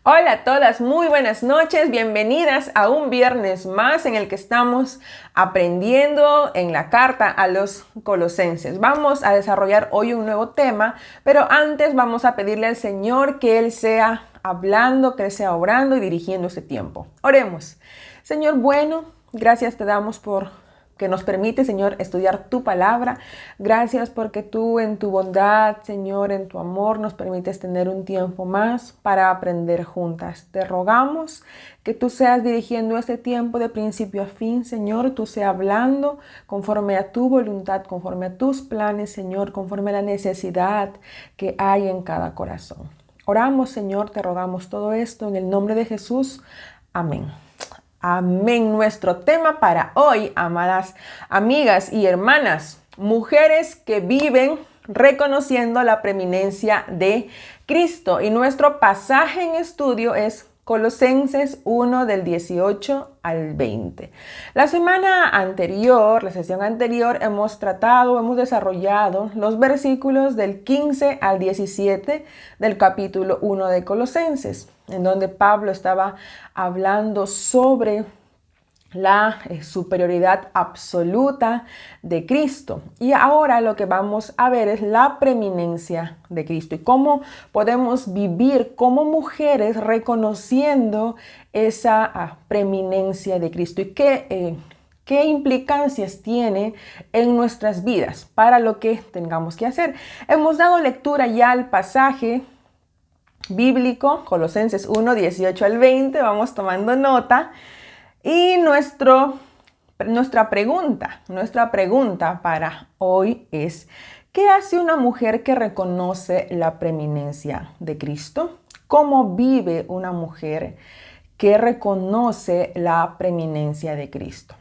Hola a todas, muy buenas noches, bienvenidas a un viernes más en el que estamos aprendiendo en la carta a los colosenses. Vamos a desarrollar hoy un nuevo tema, pero antes vamos a pedirle al Señor que Él sea hablando, que Él sea obrando y dirigiendo este tiempo. Oremos. Señor bueno, gracias te damos por que nos permite, Señor, estudiar tu palabra. Gracias porque tú en tu bondad, Señor, en tu amor, nos permites tener un tiempo más para aprender juntas. Te rogamos que tú seas dirigiendo este tiempo de principio a fin, Señor. Tú seas hablando conforme a tu voluntad, conforme a tus planes, Señor, conforme a la necesidad que hay en cada corazón. Oramos, Señor, te rogamos todo esto en el nombre de Jesús. Amén. Amén. Nuestro tema para hoy, amadas amigas y hermanas, mujeres que viven reconociendo la preeminencia de Cristo. Y nuestro pasaje en estudio es Colosenses 1 del 18 al 20. La sesión anterior, hemos desarrollado los versículos del 15 al 17 del capítulo 1 de Colosenses, en donde Pablo estaba hablando sobre la superioridad absoluta de Cristo. Y ahora lo que vamos a ver es la preeminencia de Cristo y cómo podemos vivir como mujeres reconociendo esa preeminencia de Cristo y qué implicancias tiene en nuestras vidas para lo que tengamos que hacer. Hemos dado lectura ya al pasaje bíblico, Colosenses 1, 18 al 20, vamos tomando nota. Y nuestra pregunta para hoy es, ¿qué hace una mujer que reconoce la preeminencia de Cristo? ¿Cómo vive una mujer que reconoce la preeminencia de Cristo?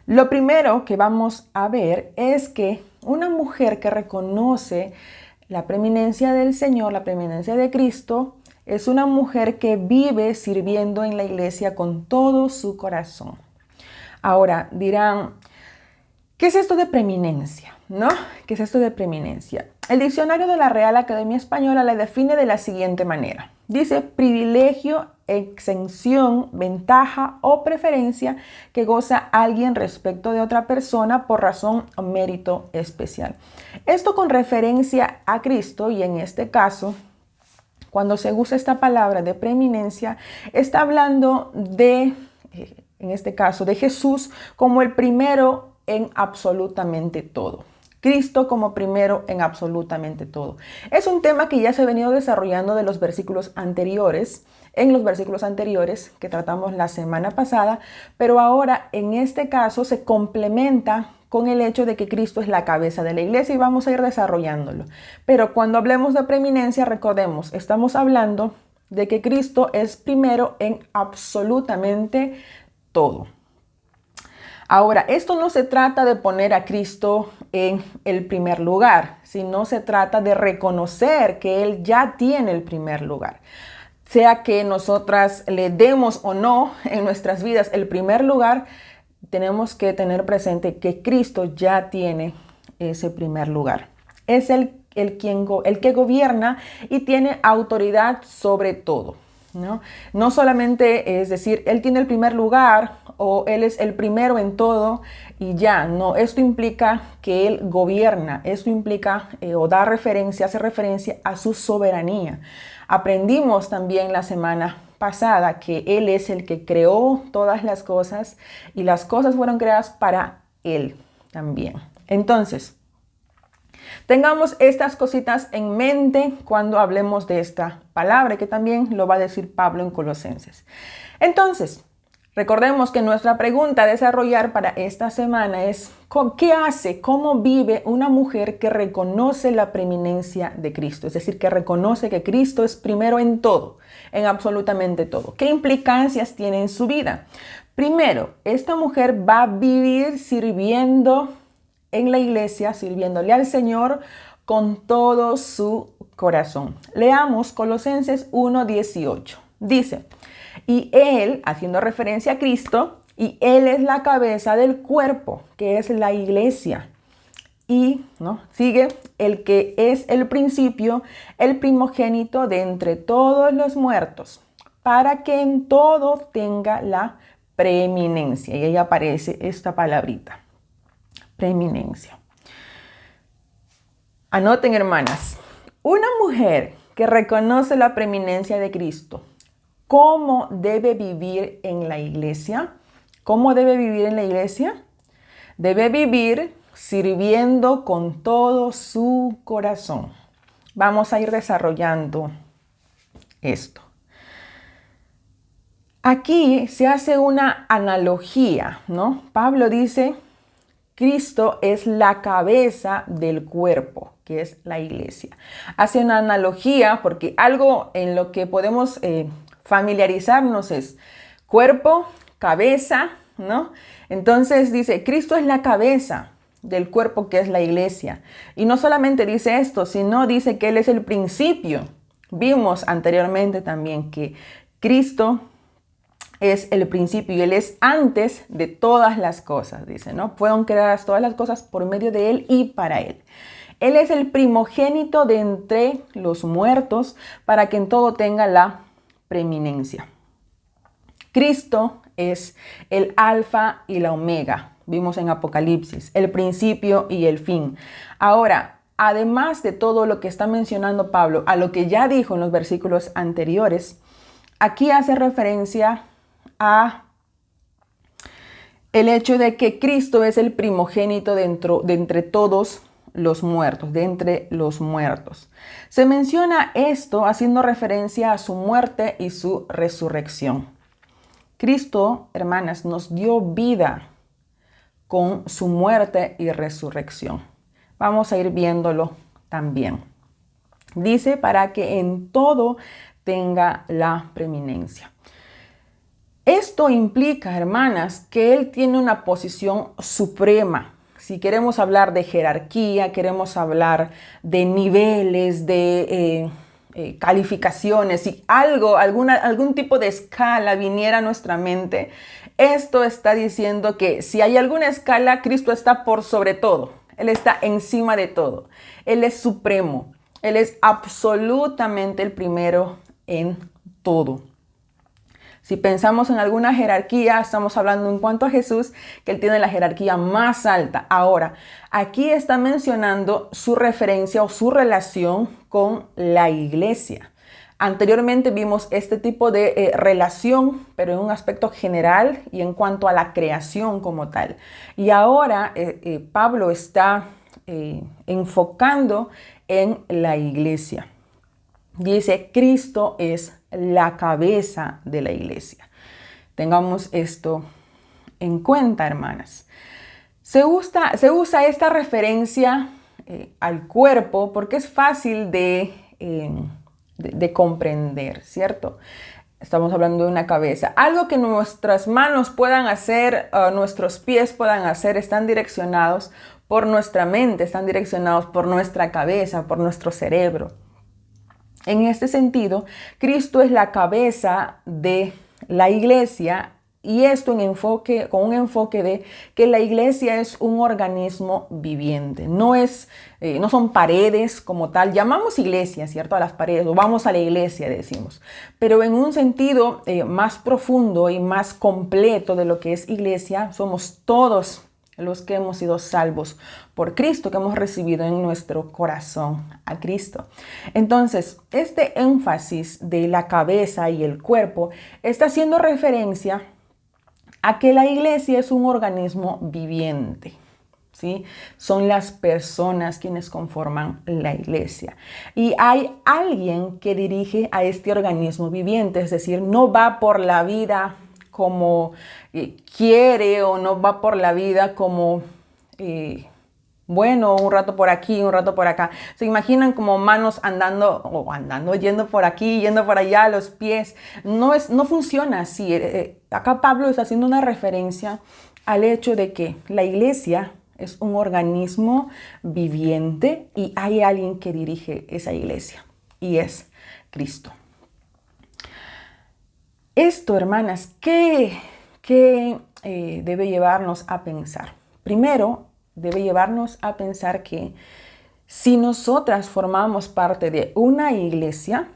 Lo primero que vamos a ver es que una mujer que reconoce la preeminencia del Señor, la preeminencia de Cristo, es una mujer que vive sirviendo en la iglesia con todo su corazón. Ahora dirán, ¿qué es esto de preeminencia? ¿No? ¿Qué es esto de preeminencia? El diccionario de la Real Academia Española la define de la siguiente manera. Dice privilegio, exención, ventaja o preferencia que goza alguien respecto de otra persona por razón o mérito especial. Esto con referencia a Cristo y en este caso, cuando se usa esta palabra de preeminencia, está hablando en este caso, de Jesús como el primero en absolutamente todo. Cristo como primero en absolutamente todo. Es un tema que ya se ha venido desarrollando en los versículos anteriores que tratamos la semana pasada, pero ahora en este caso se complementa con el hecho de que Cristo es la cabeza de la iglesia y vamos a ir desarrollándolo. Pero cuando hablemos de preeminencia, recordemos, estamos hablando de que Cristo es primero en absolutamente todo. Ahora, esto no se trata de poner a Cristo en el primer lugar, sino se trata de reconocer que Él ya tiene el primer lugar. Sea que nosotras le demos o no en nuestras vidas el primer lugar, tenemos que tener presente que Cristo ya tiene ese primer lugar. Es el que gobierna y tiene autoridad sobre todo. No solamente es decir, Él tiene el primer lugar o Él es el primero en todo y ya, no, esto implica que Él gobierna, esto implica hace referencia a su soberanía. Aprendimos también la semana pasada que Él es el que creó todas las cosas y las cosas fueron creadas para Él también. Entonces, tengamos estas cositas en mente cuando hablemos de esta palabra, que también lo va a decir Pablo en Colosenses. Entonces, recordemos que nuestra pregunta a desarrollar para esta semana es, ¿qué hace, cómo vive una mujer que reconoce la preeminencia de Cristo? Es decir, que reconoce que Cristo es primero en todo, en absolutamente todo. ¿Qué implicancias tiene en su vida? Primero, esta mujer va a vivir sirviendo en la iglesia, sirviéndole al Señor con todo su corazón. Leamos Colosenses 1:18. Dice, y Él, haciendo referencia a Cristo, y Él es la cabeza del cuerpo, que es la iglesia. Y ¿no? Sigue el que es el principio, el primogénito de entre todos los muertos, para que en todo tenga la preeminencia. Y ahí aparece esta palabrita, preeminencia. Anoten, hermanas, una mujer que reconoce la preeminencia de Cristo, ¿cómo debe vivir en la iglesia? ¿Cómo debe vivir en la iglesia? Debe vivir sirviendo con todo su corazón. Vamos a ir desarrollando esto. Aquí se hace una analogía, ¿no? Pablo dice, Cristo es la cabeza del cuerpo, que es la iglesia. Hace una analogía porque algo en lo que podemos familiarizarnos es cuerpo, cabeza, ¿no? Entonces dice, Cristo es la cabeza del cuerpo que es la iglesia. Y no solamente dice esto, sino dice que Él es el principio. Vimos anteriormente también que Cristo es el principio y Él es antes de todas las cosas, dice, ¿no? Fueron creadas todas las cosas por medio de Él y para Él. Él es el primogénito de entre los muertos para que en todo tenga la preeminencia. Cristo es el alfa y la omega, vimos en Apocalipsis, el principio y el fin. Ahora, además de todo lo que está mencionando Pablo, a lo que ya dijo en los versículos anteriores, aquí hace referencia a el hecho de que Cristo es el primogénito de entre todos los muertos, de entre los muertos. Se menciona esto haciendo referencia a su muerte y su resurrección. Cristo, hermanas, nos dio vida con su muerte y resurrección. Vamos a ir viéndolo también. Dice para que en todo tenga la preeminencia. Esto implica, hermanas, que Él tiene una posición suprema. Si queremos hablar de jerarquía, queremos hablar de niveles, de calificaciones, si algún tipo de escala viniera a nuestra mente, esto está diciendo que si hay alguna escala, Cristo está por sobre todo. Él está encima de todo. Él es supremo. Él es absolutamente el primero en todo. Si pensamos en alguna jerarquía, estamos hablando en cuanto a Jesús, que Él tiene la jerarquía más alta. Ahora, aquí está mencionando su referencia o su relación con la iglesia. Anteriormente vimos este tipo de relación, pero en un aspecto general y en cuanto a la creación como tal. Y ahora Pablo está enfocando en la iglesia. Dice, Cristo es la cabeza de la iglesia. Tengamos esto en cuenta, hermanas. Se usa esta referencia al cuerpo porque es fácil de comprender, ¿cierto? Estamos hablando de una cabeza. Algo que nuestras manos puedan hacer, nuestros pies puedan hacer, están direccionados por nuestra mente, están direccionados por nuestra cabeza, por nuestro cerebro. En este sentido, Cristo es la cabeza de la iglesia y esto con un enfoque de que la iglesia es un organismo viviente. No son paredes como tal. Llamamos iglesia, ¿cierto? A las paredes o vamos a la iglesia, decimos. Pero en un sentido más profundo y más completo de lo que es iglesia, somos todos los que hemos sido salvos por Cristo, que hemos recibido en nuestro corazón a Cristo. Entonces, este énfasis de la cabeza y el cuerpo está haciendo referencia a que la iglesia es un organismo viviente, ¿sí? Son las personas quienes conforman la iglesia. Y hay alguien que dirige a este organismo viviente, es decir, no va por la vida como quiere o no va por la vida como, un rato por aquí, un rato por acá. Se imaginan como manos yendo por aquí, yendo por allá, los pies. No funciona así. Acá Pablo está haciendo una referencia al hecho de que la iglesia es un organismo viviente y hay alguien que dirige esa iglesia y es Cristo. Esto, hermanas, ¿qué debe llevarnos a pensar? Primero, debe llevarnos a pensar que si nosotras formamos parte de una iglesia,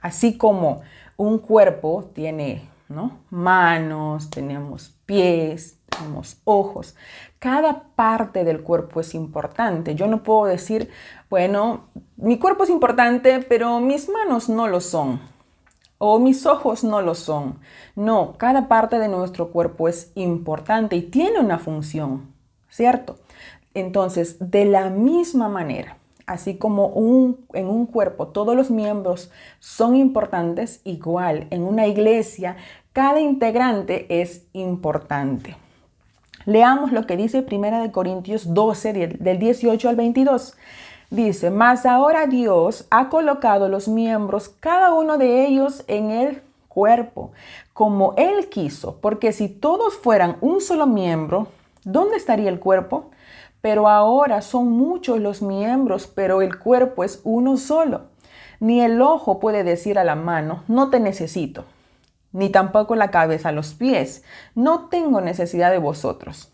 así como un cuerpo tiene, ¿no?, manos, tenemos pies, tenemos ojos, cada parte del cuerpo es importante. Yo no puedo decir, bueno, mi cuerpo es importante, pero mis manos no lo son, o mis ojos no lo son. No, cada parte de nuestro cuerpo es importante y tiene una función, ¿cierto? Entonces, de la misma manera, así como en un cuerpo todos los miembros son importantes, igual en una iglesia cada integrante es importante. Leamos lo que dice 1 Corintios 12, del 18 al 22. Dice, mas ahora Dios ha colocado los miembros, cada uno de ellos en el cuerpo, como Él quiso, porque si todos fueran un solo miembro, ¿dónde estaría el cuerpo? Pero ahora son muchos los miembros, pero el cuerpo es uno solo. Ni el ojo puede decir a la mano, no te necesito, ni tampoco la cabeza a los pies, no tengo necesidad de vosotros.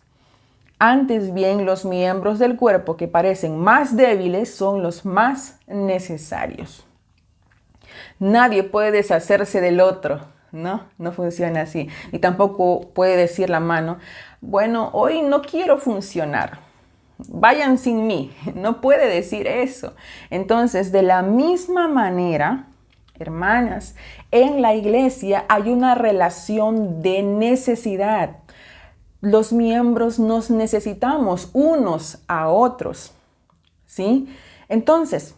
Antes bien, los miembros del cuerpo que parecen más débiles son los más necesarios. Nadie puede deshacerse del otro, ¿no? No funciona así. Y tampoco puede decir la mano, bueno, hoy no quiero funcionar, vayan sin mí. No puede decir eso. Entonces, de la misma manera, hermanas, en la iglesia hay una relación de necesidad. Los miembros nos necesitamos unos a otros, ¿sí? Entonces,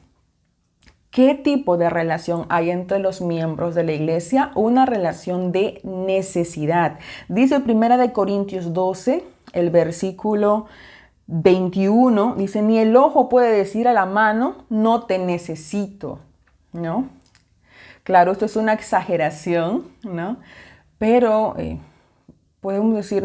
¿qué tipo de relación hay entre los miembros de la iglesia? Una relación de necesidad. Dice 1 Corintios 12, el versículo 21, dice, ni el ojo puede decir a la mano, no te necesito, ¿no? Claro, esto es una exageración, ¿no? Pero podemos decir,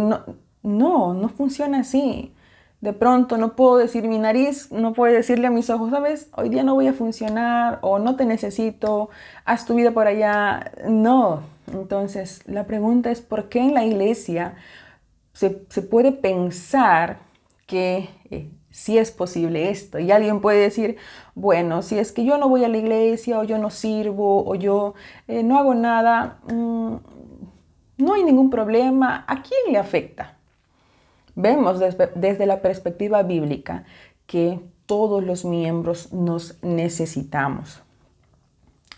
no funciona así. De pronto no puedo decir, mi nariz no puede decirle a mis ojos, ¿sabes? Hoy día no voy a funcionar, o no te necesito, haz tu vida por allá. No. Entonces, la pregunta es, ¿por qué en la iglesia se puede pensar que sí es posible esto? Y alguien puede decir, bueno, si es que yo no voy a la iglesia, o yo no sirvo, o yo no hago nada, no hay ningún problema. ¿A quién le afecta? Vemos desde la perspectiva bíblica que todos los miembros nos necesitamos.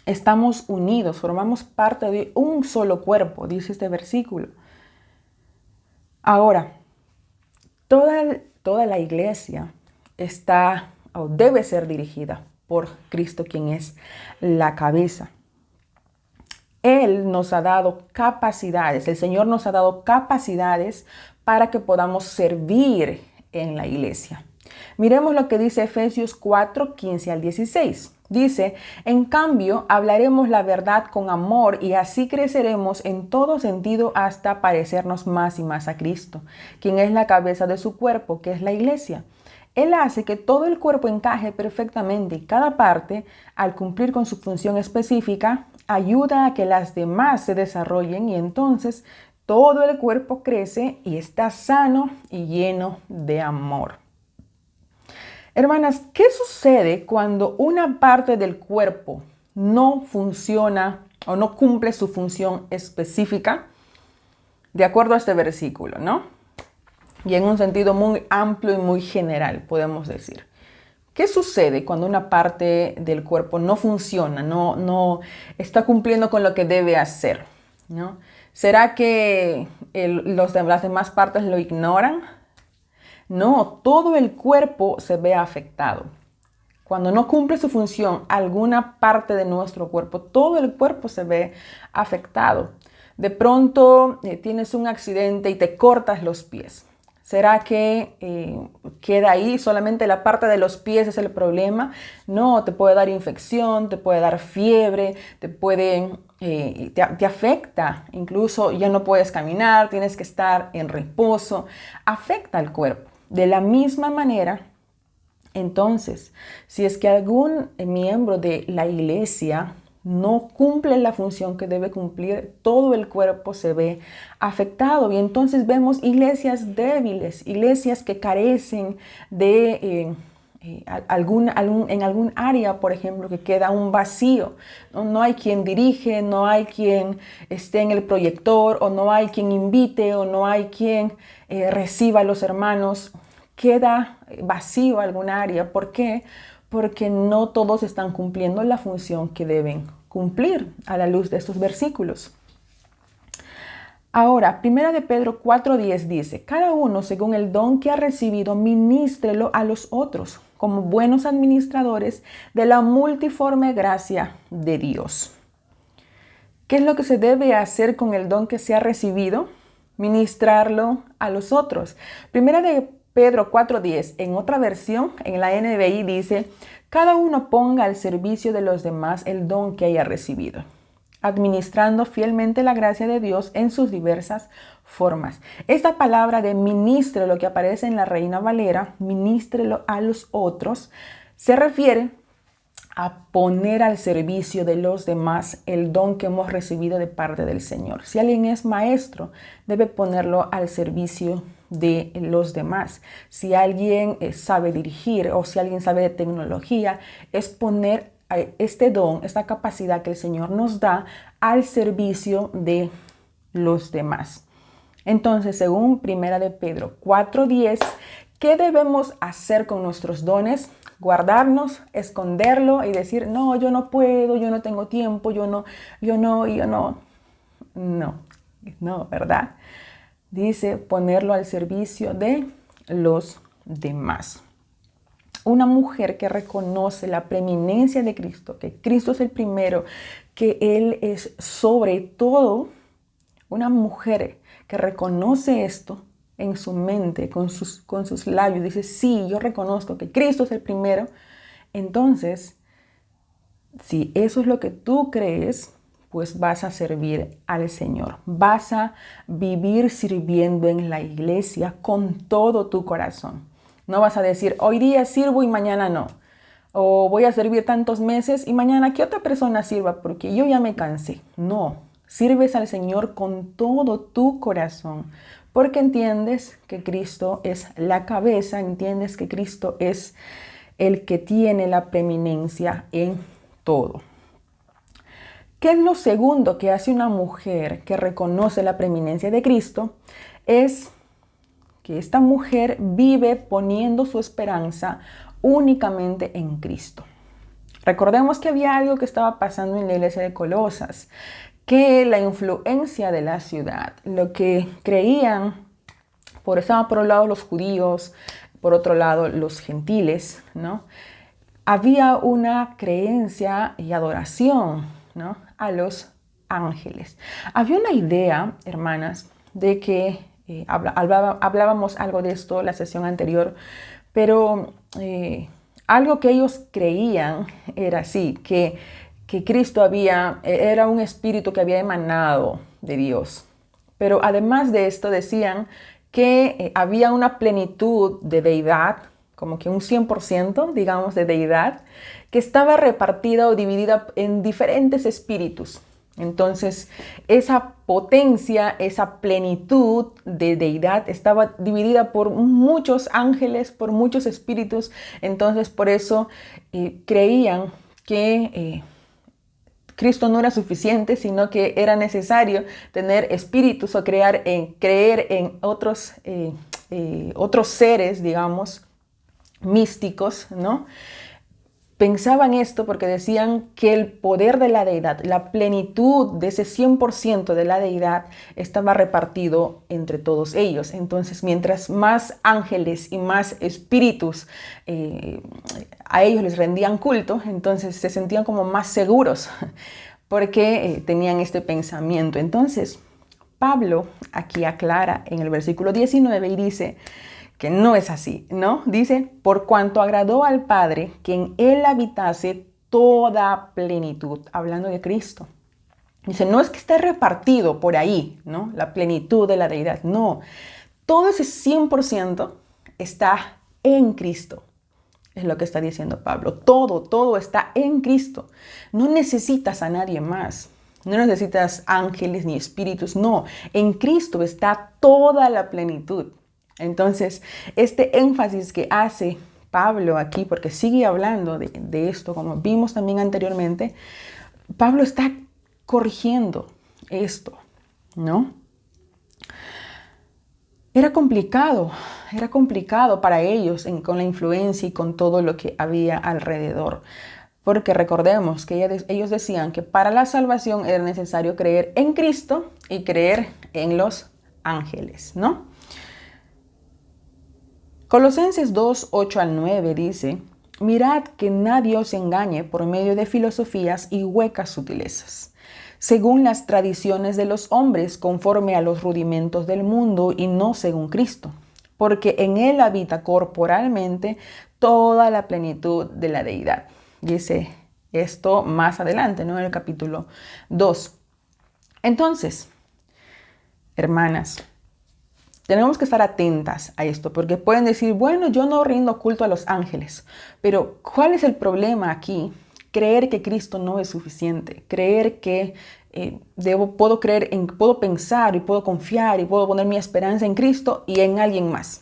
Estamos unidos, formamos parte de un solo cuerpo, dice este versículo. Ahora, toda la iglesia está o debe ser dirigida por Cristo, quien es la cabeza. Él nos ha dado capacidades, el Señor nos ha dado capacidades para que podamos servir en la iglesia. Miremos lo que dice Efesios 4, 15 al 16. Dice, en cambio, hablaremos la verdad con amor y así creceremos en todo sentido hasta parecernos más y más a Cristo, quien es la cabeza de su cuerpo, que es la iglesia. Él hace que todo el cuerpo encaje perfectamente y cada parte, al cumplir con su función específica, ayuda a que las demás se desarrollen y entonces todo el cuerpo crece y está sano y lleno de amor. Hermanas, ¿qué sucede cuando una parte del cuerpo no funciona o no cumple su función específica? De acuerdo a este versículo, ¿no? Y en un sentido muy amplio y muy general, podemos decir. ¿Qué sucede cuando una parte del cuerpo no funciona, no está cumpliendo con lo que debe hacer, ¿no? ¿Será que las demás partes lo ignoran? No, todo el cuerpo se ve afectado. Cuando no cumple su función alguna parte de nuestro cuerpo, todo el cuerpo se ve afectado. De pronto tienes un accidente y te cortas los pies. ¿Será que queda ahí solamente la parte de los pies es el problema? No, te puede dar infección, te puede dar fiebre, te afecta. Incluso ya no puedes caminar, tienes que estar en reposo. Afecta al cuerpo. De la misma manera, entonces, si es que algún miembro de la iglesia no cumple la función que debe cumplir, todo el cuerpo se ve afectado. Y entonces vemos iglesias débiles, iglesias que carecen de en algún área, por ejemplo, que queda un vacío. No hay quien dirige, no hay quien esté en el proyector, o no hay quien invite, o no hay quien reciba a los hermanos. Queda vacío algún área. ¿Por qué? Porque no todos están cumpliendo la función que deben cumplir a la luz de estos versículos. Ahora, 1 de Pedro 4:10 dice, cada uno según el don que ha recibido, ministrelo a los otros, como buenos administradores de la multiforme gracia de Dios. ¿Qué es lo que se debe hacer con el don que se ha recibido? Ministrarlo a los otros. 1 de Pedro 4:10, en otra versión, en la NBI, dice, cada uno ponga al servicio de los demás el don que haya recibido, administrando fielmente la gracia de Dios en sus diversas formas. Esta palabra de ministre, lo que aparece en la Reina Valera, ministrelo a los otros, se refiere a poner al servicio de los demás el don que hemos recibido de parte del Señor. Si alguien es maestro, debe ponerlo al servicio de los demás. Si alguien sabe dirigir o si alguien sabe de tecnología, es poner este don, esta capacidad que el Señor nos da al servicio de los demás. Entonces, según 1 de Pedro 4:10, ¿qué debemos hacer con nuestros dones? Guardarnos, esconderlo y decir, no, yo no puedo, yo no tengo tiempo, no, ¿verdad? Dice ponerlo al servicio de los demás. Una mujer que reconoce la preeminencia de Cristo, que Cristo es el primero, que Él es sobre todo, una mujer que reconoce esto en su mente, con sus labios, dice, sí, yo reconozco que Cristo es el primero. Entonces, si eso es lo que tú crees, pues vas a servir al Señor. Vas a vivir sirviendo en la iglesia con todo tu corazón. No vas a decir, hoy día sirvo y mañana no. O voy a servir tantos meses y mañana que otra persona sirva porque yo ya me cansé. No, sirves al Señor con todo tu corazón. Porque entiendes que Cristo es la cabeza, entiendes que Cristo es el que tiene la preeminencia en todo. ¿Qué es lo segundo que hace una mujer que reconoce la preeminencia de Cristo? Es que esta mujer vive poniendo su esperanza únicamente en Cristo. Recordemos que había algo que estaba pasando en la iglesia de Colosas, que la influencia de la ciudad, lo que creían, estaban por un lado los judíos, por otro lado los gentiles, ¿no? Había una creencia y adoración, ¿no?, a los ángeles. Había una idea, hermanas, de que hablábamos algo de esto la sesión anterior, pero algo que ellos creían era así, que Cristo era un espíritu que había emanado de Dios. Pero además de esto decían que había una plenitud de deidad, como que un 100%, digamos, de deidad, que estaba repartida o dividida en diferentes espíritus. Entonces, esa potencia, esa plenitud de deidad estaba dividida por muchos ángeles, por muchos espíritus. Entonces, por eso creían que Cristo no era suficiente, sino que era necesario tener espíritus o creer en otros seres, digamos, místicos, ¿no? Pensaban esto porque decían que el poder de la deidad, la plenitud de ese 100% de la deidad estaba repartido entre todos ellos. Entonces, mientras más ángeles y más espíritus a ellos les rendían culto, entonces se sentían como más seguros porque tenían este pensamiento. Entonces, Pablo aquí aclara en el versículo 19 y dice que no es así, ¿no? Dice, por cuanto agradó al Padre que en Él habitase toda plenitud, hablando de Cristo. Dice, no es que esté repartido por ahí, ¿no?, la plenitud de la deidad, no. Todo ese 100% está en Cristo. es lo que está diciendo Pablo. Todo está en Cristo. No necesitas a nadie más. No necesitas ángeles ni espíritus. No, en Cristo está toda la plenitud. Entonces, este énfasis que hace Pablo aquí, porque sigue hablando de esto, como vimos también anteriormente, Pablo está corrigiendo esto, ¿no? Era complicado para ellos con la influencia y con todo lo que había alrededor. Porque recordemos que ellos decían que para la salvación era necesario creer en Cristo y creer en los ángeles, ¿no? Colosenses 2, 8 al 9 dice: mirad que nadie os engañe por medio de filosofías y huecas sutilezas, según las tradiciones de los hombres, conforme a los rudimentos del mundo y no según Cristo, porque en él habita corporalmente toda la plenitud de la deidad. Dice esto más adelante, ¿no? En el capítulo 2. Entonces, hermanas, tenemos que estar atentas a esto, porque pueden decir, bueno, yo no rindo culto a los ángeles, pero ¿cuál es el problema aquí? Creer que Cristo no es suficiente, creer que puedo pensar y puedo confiar y puedo poner mi esperanza en Cristo y en alguien más.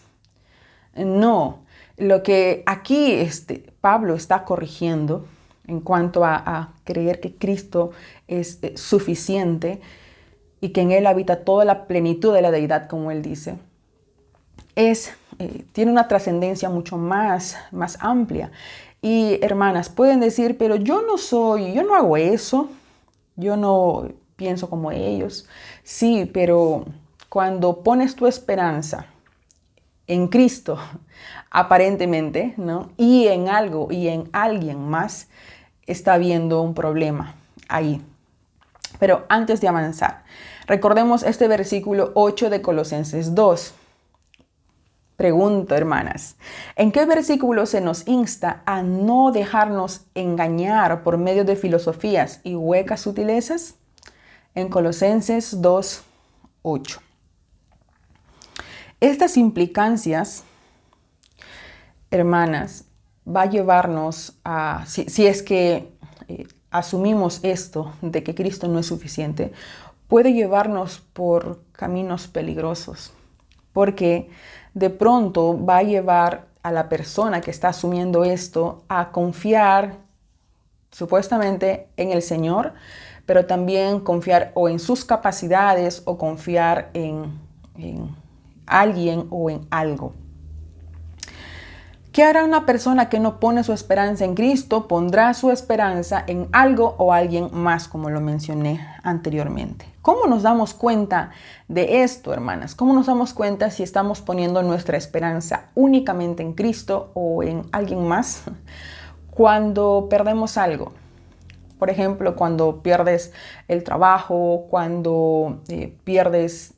No, lo que aquí Pablo está corrigiendo en cuanto a creer que Cristo es suficiente y que en él habita toda la plenitud de la deidad, como él dice, tiene una trascendencia mucho más amplia. Y hermanas, pueden decir, pero yo no hago eso, yo no pienso como ellos. Sí, pero cuando pones tu esperanza en Cristo, aparentemente, ¿no? Y en algo y en alguien más, está habiendo un problema ahí. Pero antes de avanzar, recordemos este versículo 8 de Colosenses 2. Pregunto, hermanas, ¿en qué versículo se nos insta a no dejarnos engañar por medio de filosofías y huecas sutilezas? En Colosenses 2, 8. Estas implicancias, hermanas, va a llevarnos a, si es que asumimos esto de que Cristo no es suficiente, puede llevarnos por caminos peligrosos, porque de pronto va a llevar a la persona que está asumiendo esto a confiar supuestamente en el Señor, pero también confiar o en sus capacidades o confiar en alguien o en algo. ¿Qué hará una persona que no pone su esperanza en Cristo? Pondrá su esperanza en algo o alguien más, como lo mencioné anteriormente. ¿Cómo nos damos cuenta de esto, hermanas? ¿Cómo nos damos cuenta si estamos poniendo nuestra esperanza únicamente en Cristo o en alguien más? Cuando perdemos algo. Por ejemplo, cuando pierdes el trabajo, cuando pierdes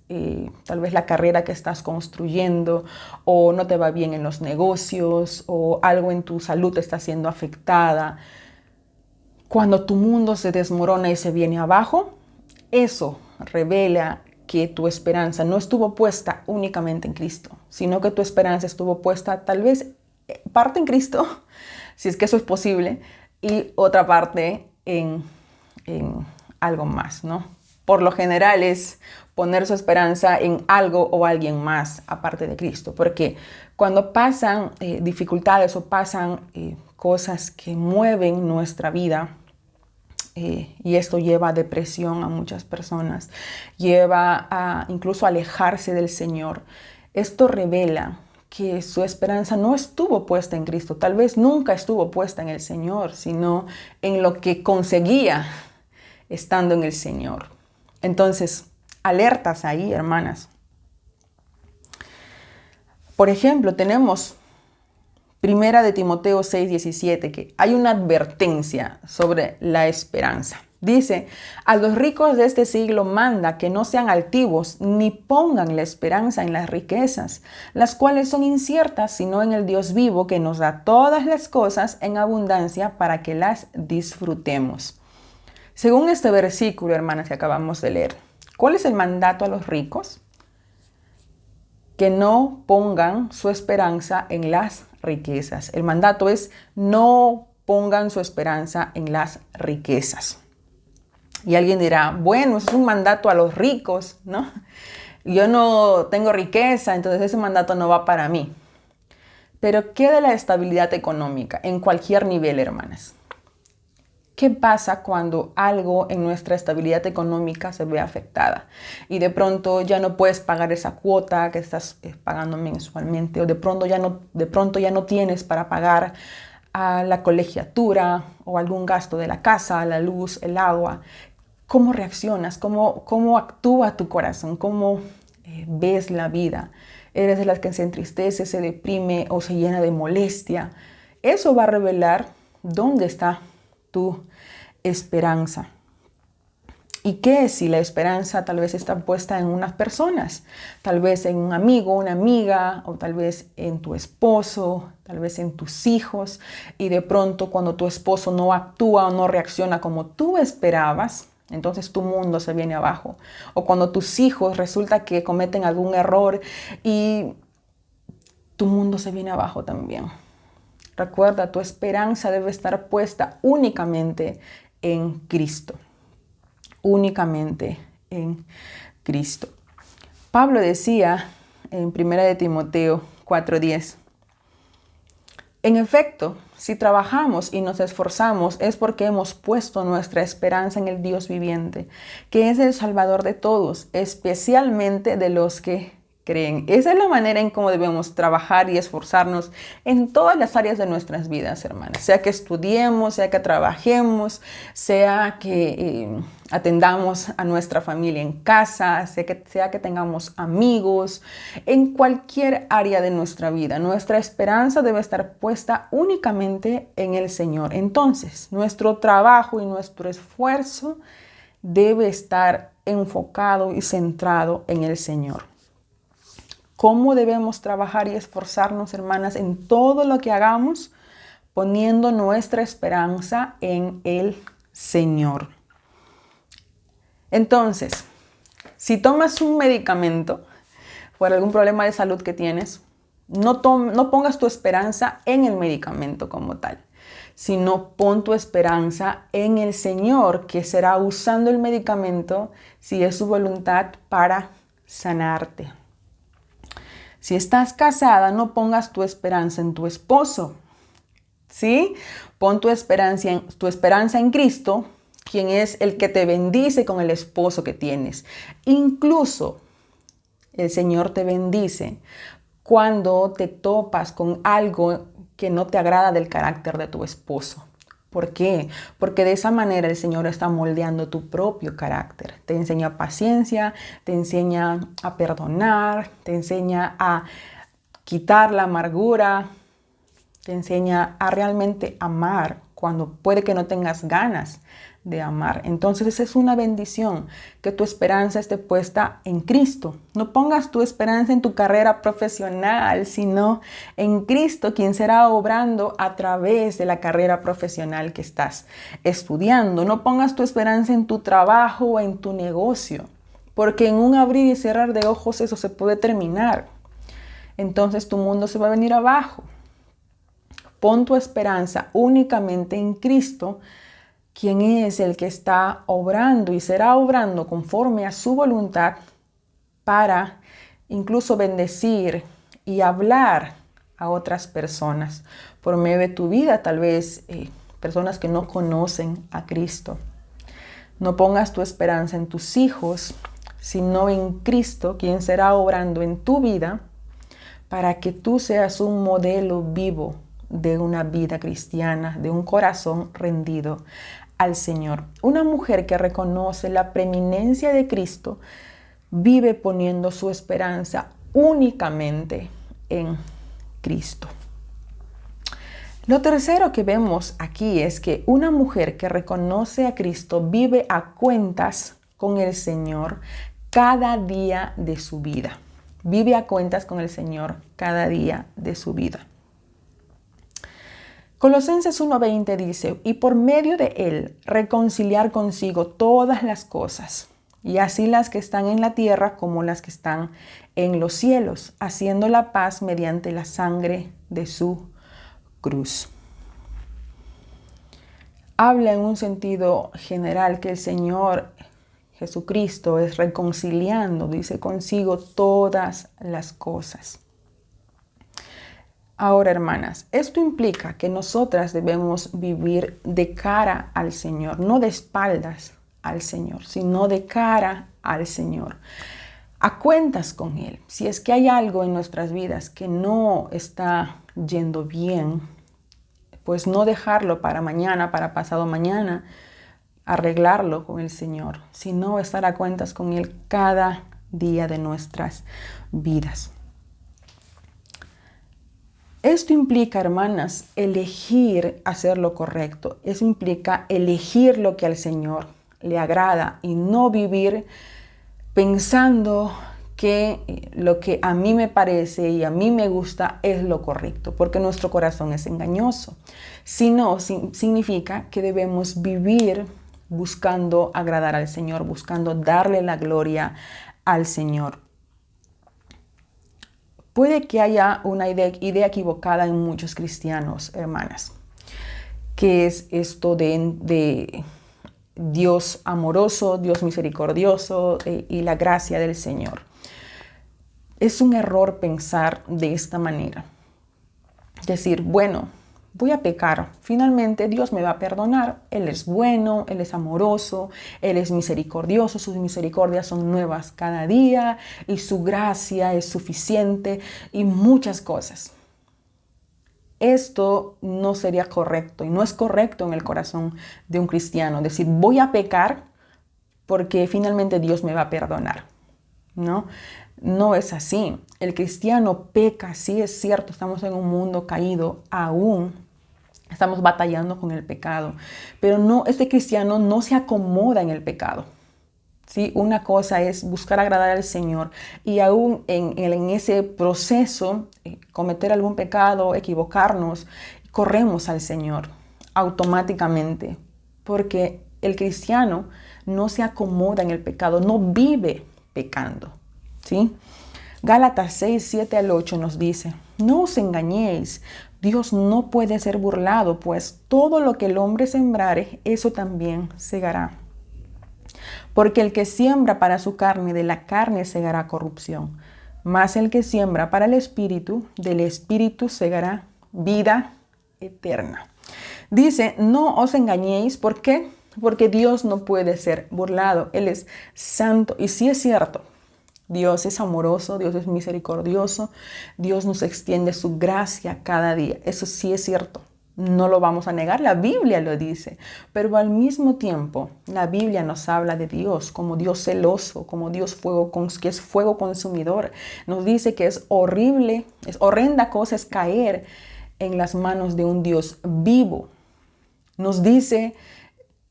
tal vez la carrera que estás construyendo, o no te va bien en los negocios, o algo en tu salud está siendo afectada. Cuando tu mundo se desmorona y se viene abajo, eso revela que tu esperanza no estuvo puesta únicamente en Cristo, sino que tu esperanza estuvo puesta tal vez parte en Cristo, si es que eso es posible, y otra parte en algo más, ¿no? Por lo general es poner su esperanza en algo o alguien más aparte de Cristo, porque cuando pasan dificultades o pasan cosas que mueven nuestra vida, y esto lleva a depresión a muchas personas, lleva a incluso alejarse del Señor, esto revela que su esperanza no estuvo puesta en Cristo, tal vez nunca estuvo puesta en el Señor, sino en lo que conseguía estando en el Señor. Entonces, alertas ahí, hermanas. Por ejemplo, tenemos Primera de Timoteo 6:17, que hay una advertencia sobre la esperanza. Dice, a los ricos de este siglo manda que no sean altivos ni pongan la esperanza en las riquezas, las cuales son inciertas, sino en el Dios vivo que nos da todas las cosas en abundancia para que las disfrutemos. Según este versículo, hermanas, que acabamos de leer, ¿cuál es el mandato a los ricos? que no pongan su esperanza en las riquezas. El mandato es: no pongan su esperanza en las riquezas. Y alguien dirá, bueno, eso es un mandato a los ricos, ¿no? Yo no tengo riqueza, entonces ese mandato no va para mí. Pero ¿qué de la estabilidad económica en cualquier nivel, hermanas? ¿Qué pasa cuando algo en nuestra estabilidad económica se ve afectada? Y de pronto ya no puedes pagar esa cuota que estás pagando mensualmente, o de pronto ya no tienes para pagar a la colegiatura o algún gasto de la casa, la luz, el agua. ¿Cómo reaccionas? ¿Cómo actúa tu corazón? ¿Cómo ves la vida? ¿Eres de las que se entristece, se deprime o se llena de molestia? Eso va a revelar dónde está tu esperanza. ¿Y qué si la esperanza tal vez está puesta en unas personas? Tal vez en un amigo, una amiga, o tal vez en tu esposo, tal vez en tus hijos. Y de pronto cuando tu esposo no actúa o no reacciona como tú esperabas, entonces tu mundo se viene abajo. O cuando tus hijos resulta que cometen algún error y tu mundo se viene abajo también. Recuerda, tu esperanza debe estar puesta únicamente en Cristo. Únicamente en Cristo. Pablo decía en 1 de Timoteo 4:10, en efecto, si trabajamos y nos esforzamos es porque hemos puesto nuestra esperanza en el Dios viviente, que es el Salvador de todos, especialmente de los que creen. Esa es la manera en cómo debemos trabajar y esforzarnos en todas las áreas de nuestras vidas, hermanas. Sea que estudiemos, sea que trabajemos, sea que atendamos a nuestra familia en casa, sea que tengamos amigos, en cualquier área de nuestra vida. Nuestra esperanza debe estar puesta únicamente en el Señor. Entonces, nuestro trabajo y nuestro esfuerzo debe estar enfocado y centrado en el Señor. ¿Cómo debemos trabajar y esforzarnos, hermanas, en todo lo que hagamos? Poniendo nuestra esperanza en el Señor. Entonces, si tomas un medicamento por algún problema de salud que tienes, no pongas tu esperanza en el medicamento como tal, sino pon tu esperanza en el Señor, que será usando el medicamento, si es su voluntad, para sanarte. Si estás casada, no pongas tu esperanza en tu esposo, ¿sí? Pon tu esperanza en Cristo, quien es el que te bendice con el esposo que tienes. Incluso el Señor te bendice cuando te topas con algo que no te agrada del carácter de tu esposo. ¿Por qué? Porque de esa manera el Señor está moldeando tu propio carácter. Te enseña paciencia, te enseña a perdonar, te enseña a quitar la amargura, te enseña a realmente amar cuando puede que no tengas ganas de amar. Entonces esa es una bendición, que tu esperanza esté puesta en Cristo. No pongas tu esperanza en tu carrera profesional, sino en Cristo, quien será obrando a través de la carrera profesional que estás estudiando. No pongas tu esperanza en tu trabajo o en tu negocio, porque en un abrir y cerrar de ojos eso se puede terminar. Entonces tu mundo se va a venir abajo. Pon tu esperanza únicamente en Cristo, quien es el que está obrando y será obrando conforme a su voluntad para incluso bendecir y hablar a otras personas por medio de tu vida, tal vez personas que no conocen a Cristo. No pongas tu esperanza en tus hijos, sino en Cristo, quien será obrando en tu vida para que tú seas un modelo vivo de una vida cristiana, de un corazón rendido al Señor. Una mujer que reconoce la preeminencia de Cristo vive poniendo su esperanza únicamente en Cristo. Lo tercero que vemos aquí es que una mujer que reconoce a Cristo vive a cuentas con el Señor cada día de su vida. Vive a cuentas con el Señor cada día de su vida. Colosenses 1:20 dice, y por medio de él reconciliar consigo todas las cosas, y así las que están en la tierra como las que están en los cielos, haciendo la paz mediante la sangre de su cruz. Habla en un sentido general que el Señor Jesucristo es reconciliando, dice, consigo todas las cosas. Ahora, hermanas, esto implica que nosotras debemos vivir de cara al Señor, no de espaldas al Señor, sino de cara al Señor, a cuentas con Él. Si es que hay algo en nuestras vidas que no está yendo bien, pues no dejarlo para mañana, para pasado mañana, arreglarlo con el Señor, sino estar a cuentas con Él cada día de nuestras vidas. Esto implica, hermanas, elegir hacer lo correcto. Eso implica elegir lo que al Señor le agrada y no vivir pensando que lo que a mí me parece y a mí me gusta es lo correcto, porque nuestro corazón es engañoso. Sino significa que debemos vivir buscando agradar al Señor, buscando darle la gloria al Señor. Puede que haya una idea equivocada en muchos cristianos, hermanas, que es esto de Dios amoroso, Dios misericordioso y la gracia del Señor. Es un error pensar de esta manera. Decir, bueno, voy a pecar, finalmente Dios me va a perdonar. Él es bueno, Él es amoroso, Él es misericordioso, sus misericordias son nuevas cada día y su gracia es suficiente y muchas cosas. Esto no sería correcto y no es correcto en el corazón de un cristiano. Decir, voy a pecar porque finalmente Dios me va a perdonar. ¿No? No es así. El cristiano peca, sí es cierto, estamos en un mundo caído aún. Estamos batallando con el pecado, pero no, este cristiano no se acomoda en el pecado. ¿Sí? Una cosa es buscar agradar al Señor y aún en ese proceso cometer algún pecado, equivocarnos, corremos al Señor automáticamente, porque el cristiano no se acomoda en el pecado, no vive pecando. ¿Sí? Gálatas 6, 7 al 8 nos dice, no os engañéis, Dios no puede ser burlado, pues todo lo que el hombre sembrare, eso también segará. Porque el que siembra para su carne, de la carne segará corrupción. Mas el que siembra para el Espíritu, del Espíritu segará vida eterna. Dice, no os engañéis, ¿por qué? Porque Dios no puede ser burlado, Él es santo. Y sí es cierto, Dios es amoroso, Dios es misericordioso, Dios nos extiende su gracia cada día. Eso sí es cierto, no lo vamos a negar, la Biblia lo dice. Pero al mismo tiempo, la Biblia nos habla de Dios como Dios celoso, como Dios que es fuego consumidor. Nos dice que es horrible, es horrenda cosa es caer en las manos de un Dios vivo. Nos dice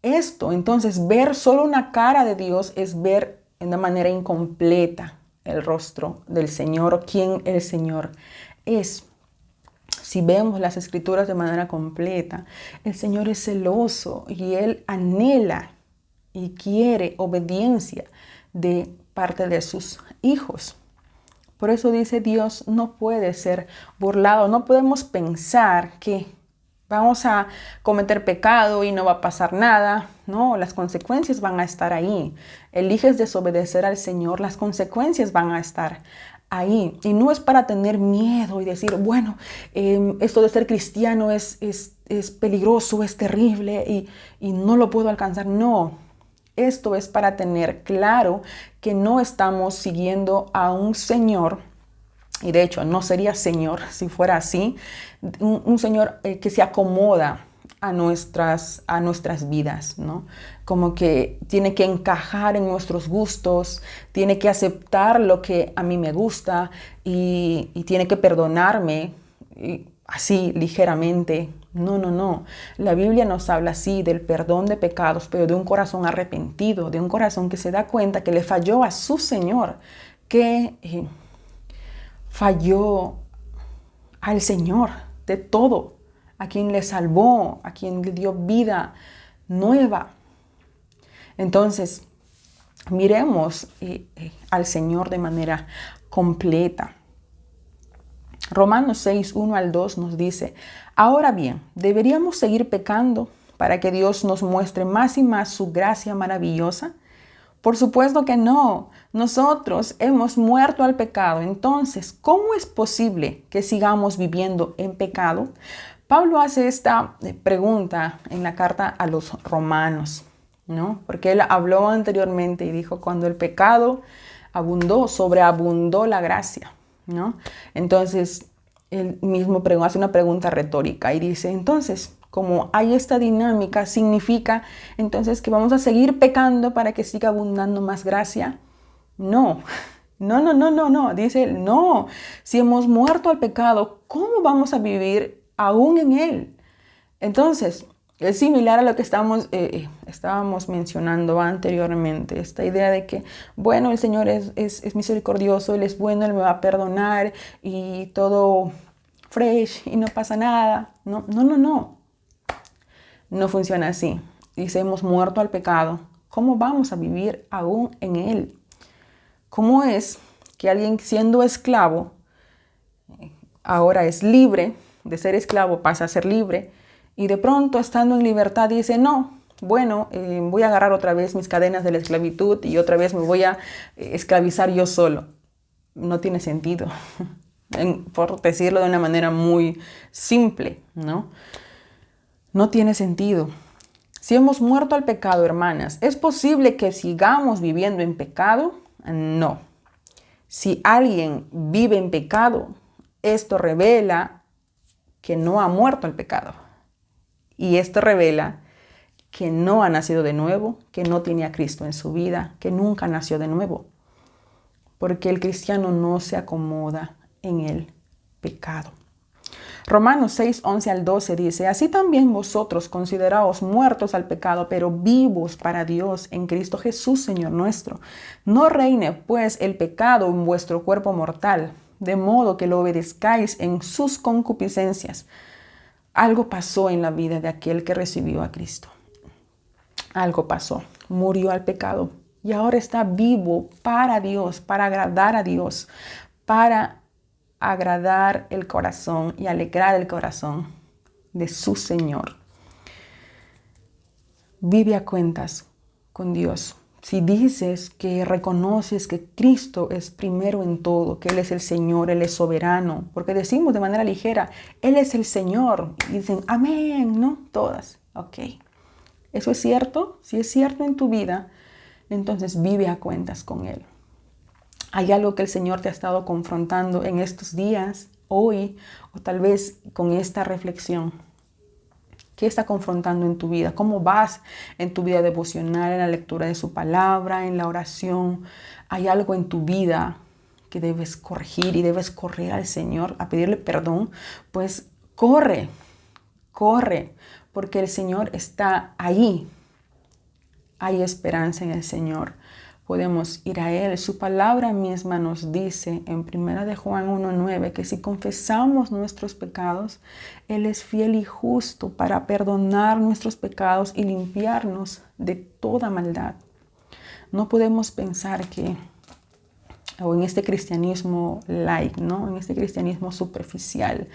esto, entonces ver solo una cara de Dios es ver de una manera incompleta el rostro del Señor o quién el Señor es. Si vemos las Escrituras de manera completa, el Señor es celoso y Él anhela y quiere obediencia de parte de sus hijos. Por eso dice Dios no puede ser burlado. No podemos pensar que vamos a cometer pecado y no va a pasar nada. No, las consecuencias van a estar ahí. Eliges desobedecer al Señor, las consecuencias van a estar ahí. Y no es para tener miedo y decir, bueno, esto de ser cristiano es peligroso, es terrible y no lo puedo alcanzar. No, esto es para tener claro que no estamos siguiendo a un Señor. Y de hecho, no sería Señor si fuera así, un Señor que se acomoda a nuestras vidas, ¿no? Como que tiene que encajar en nuestros gustos, tiene que aceptar lo que a mí me gusta y tiene que perdonarme así ligeramente. No, no, no. La Biblia nos habla así del perdón de pecados, pero de un corazón arrepentido, de un corazón que se da cuenta que le falló a su Señor, que falló al Señor de todo, a quien le salvó, a quien le dio vida nueva. Entonces, miremos al Señor de manera completa. Romanos 6, 1 al 2 nos dice: ahora bien, ¿deberíamos seguir pecando para que Dios nos muestre más y más su gracia maravillosa? Por supuesto que no. Nosotros hemos muerto al pecado. Entonces, ¿cómo es posible que sigamos viviendo en pecado? Pablo hace esta pregunta en la carta a los romanos, ¿no? Porque él habló anteriormente y dijo: cuando el pecado abundó, sobreabundó la gracia, ¿no? Entonces, él mismo hace una pregunta retórica y dice: entonces, como hay esta dinámica, ¿significa entonces que vamos a seguir pecando para que siga abundando más gracia? No, no. Dice él: no. Si hemos muerto al pecado, ¿cómo vamos a vivir aún en él? Entonces, es similar a lo que estábamos mencionando anteriormente, esta idea de que, bueno, el Señor es misericordioso, Él es bueno, Él me va a perdonar y todo fresh y no pasa nada. No. No funciona así. Dice: hemos muerto al pecado. ¿Cómo vamos a vivir aún en él? ¿Cómo es que alguien siendo esclavo ahora es libre? De ser esclavo pasa a ser libre y de pronto, estando en libertad, dice: no, bueno, voy a agarrar otra vez mis cadenas de la esclavitud y otra vez me voy a esclavizar yo solo. No tiene sentido, por decirlo de una manera muy simple, ¿no? No tiene sentido. Si hemos muerto al pecado, hermanas, ¿es posible que sigamos viviendo en pecado? No. Si alguien vive en pecado, esto revela que no ha muerto al pecado. Y esto revela que no ha nacido de nuevo, que no tiene a Cristo en su vida, que nunca nació de nuevo. Porque el cristiano no se acomoda en el pecado. Romanos 6, 11 al 12 dice: así también vosotros consideraos muertos al pecado, pero vivos para Dios en Cristo Jesús, Señor nuestro. No reine pues el pecado en vuestro cuerpo mortal, de modo que lo obedezcáis en sus concupiscencias. Algo pasó en la vida de aquel que recibió a Cristo. Algo pasó. Murió al pecado y ahora está vivo para Dios, para agradar a Dios, para agradar el corazón y alegrar el corazón de su Señor. Vive a cuentas con Dios. Si dices que reconoces que Cristo es primero en todo, que Él es el Señor, Él es soberano, porque decimos de manera ligera: Él es el Señor, y dicen amén, ¿no? Todas, ok. ¿Eso es cierto? Si es cierto en tu vida, entonces vive a cuentas con Él. ¿Hay algo que el Señor te ha estado confrontando en estos días, hoy, o tal vez con esta reflexión? ¿Qué está confrontando en tu vida? ¿Cómo vas en tu vida devocional, en la lectura de su palabra, en la oración? ¿Hay algo en tu vida que debes corregir y debes correr al Señor a pedirle perdón? Pues corre, porque el Señor está ahí. Hay esperanza en el Señor. Podemos ir a Él. Su palabra misma nos dice en 1 de Juan 1:9 que si confesamos nuestros pecados, Él es fiel y justo para perdonar nuestros pecados y limpiarnos de toda maldad. No podemos pensar que, o en este cristianismo light, ¿no? En este cristianismo superficial,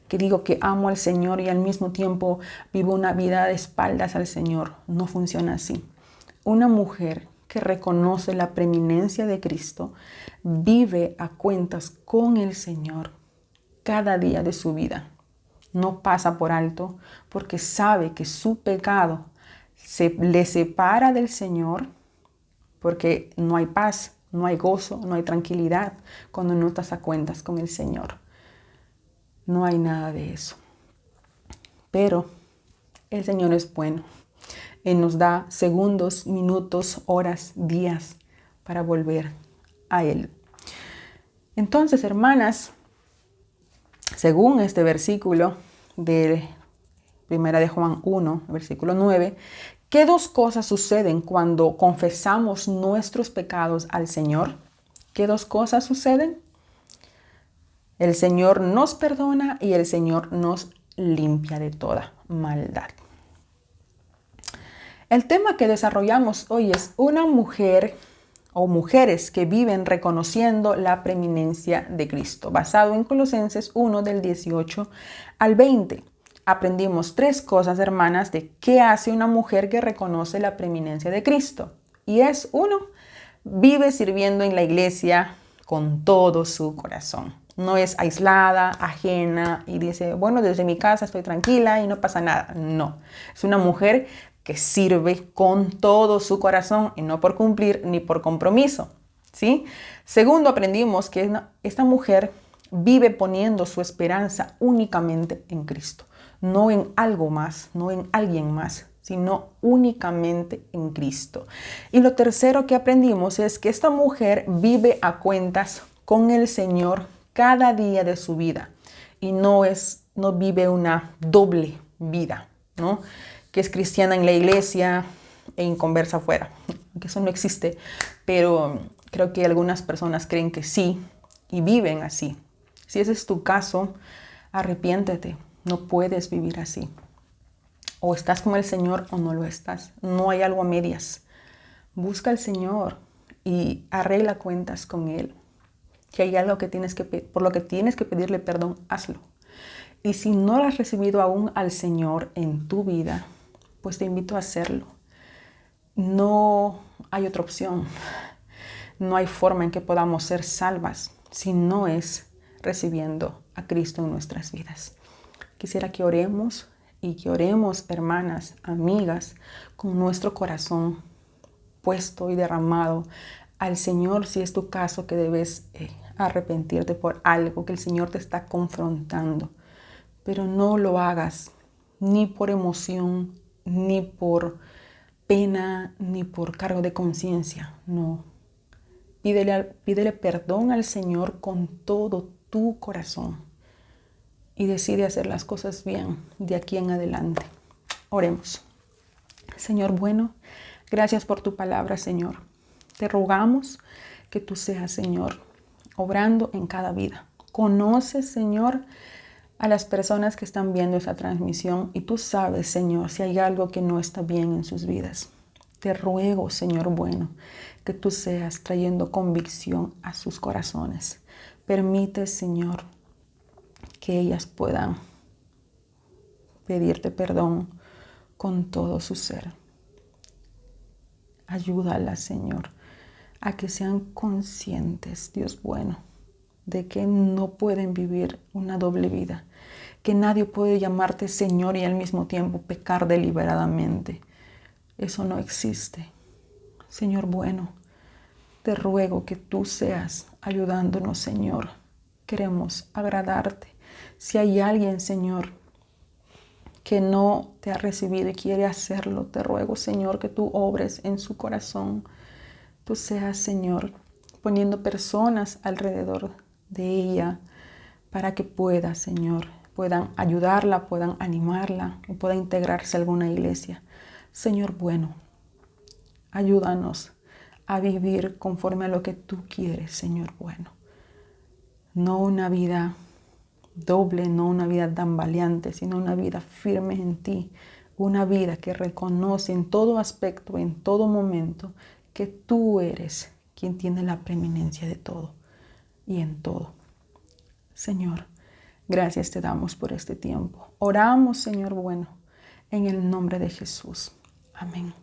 que digo que amo al Señor y al mismo tiempo vivo una vida de espaldas al Señor. No funciona así. Una mujer que reconoce la preeminencia de Cristo vive a cuentas con el Señor cada día de su vida. No pasa por alto porque sabe que su pecado le separa del Señor, porque no hay paz, no hay gozo, no hay tranquilidad cuando no estás a cuentas con el Señor. No hay nada de eso. Pero el Señor es bueno. Él nos da segundos, minutos, horas, días para volver a Él. Entonces, hermanas, según este versículo de 1 de Juan 1, versículo 9, ¿qué dos cosas suceden cuando confesamos nuestros pecados al Señor? ¿Qué dos cosas suceden? El Señor nos perdona y el Señor nos limpia de toda maldad. El tema que desarrollamos hoy es una mujer o mujeres que viven reconociendo la preeminencia de Cristo, basado en Colosenses 1 del 18 al 20. Aprendimos 3 cosas, hermanas, de qué hace una mujer que reconoce la preeminencia de Cristo. Y es 1, vive sirviendo en la iglesia con todo su corazón. No es aislada, ajena y dice, bueno, desde mi casa estoy tranquila y no pasa nada. No, es una mujer que sirve con todo su corazón y no por cumplir ni por compromiso, ¿sí? Segundo, aprendimos que esta mujer vive poniendo su esperanza únicamente en Cristo, no en algo más, no en alguien más, sino únicamente en Cristo. Y lo tercero que aprendimos es que esta mujer vive a cuentas con el Señor cada día de su vida y no vive una doble vida, ¿no? Que es cristiana en la iglesia e inconversa afuera, que eso no existe, pero creo que algunas personas creen que sí y viven así. Si ese es tu caso, arrepiéntete, no puedes vivir así. O estás con el Señor o no lo estás, no hay algo a medias. Busca al Señor y arregla cuentas con Él. Si hay algo que por lo que tienes que pedirle perdón, hazlo. Y si no lo has recibido aún al Señor en tu vida, pues te invito a hacerlo. No hay otra opción. No hay forma en que podamos ser salvas si no es recibiendo a Cristo en nuestras vidas. Quisiera que oremos y que oremos, hermanas, amigas, con nuestro corazón puesto y derramado al Señor, si es tu caso que debes arrepentirte por algo que el Señor te está confrontando. Pero no lo hagas ni por emoción, ni por pena, ni por cargo de conciencia. No. Pídele perdón al Señor con todo tu corazón y decide hacer las cosas bien de aquí en adelante. Oremos. Señor bueno, gracias por tu palabra, Señor. Te rogamos que tú seas, Señor, obrando en cada vida. Conoces, Señor, a las personas que están viendo esa transmisión y tú sabes, Señor, si hay algo que no está bien en sus vidas. Te ruego, Señor bueno, que tú seas trayendo convicción a sus corazones. Permite, Señor, que ellas puedan pedirte perdón con todo su ser. Ayúdalas, Señor, a que sean conscientes, Dios bueno, de que no pueden vivir una doble vida, que nadie puede llamarte Señor y al mismo tiempo pecar deliberadamente. Eso no existe. Señor bueno, te ruego que tú seas ayudándonos, Señor. Queremos agradarte. Si hay alguien, Señor, que no te ha recibido y quiere hacerlo, te ruego, Señor, que tú obres en su corazón. Tú seas, Señor, poniendo personas alrededor de ella para que pueda, Señor, puedan ayudarla, puedan animarla o pueda integrarse a alguna iglesia. Señor bueno, ayúdanos a vivir conforme a lo que tú quieres, Señor bueno. No una vida doble, no una vida tambaleante, sino una vida firme en ti. Una vida que reconoce en todo aspecto, en todo momento, que tú eres quien tiene la preeminencia de todo y en todo. Señor, gracias te damos por este tiempo. Oramos, Señor bueno, en el nombre de Jesús. Amén.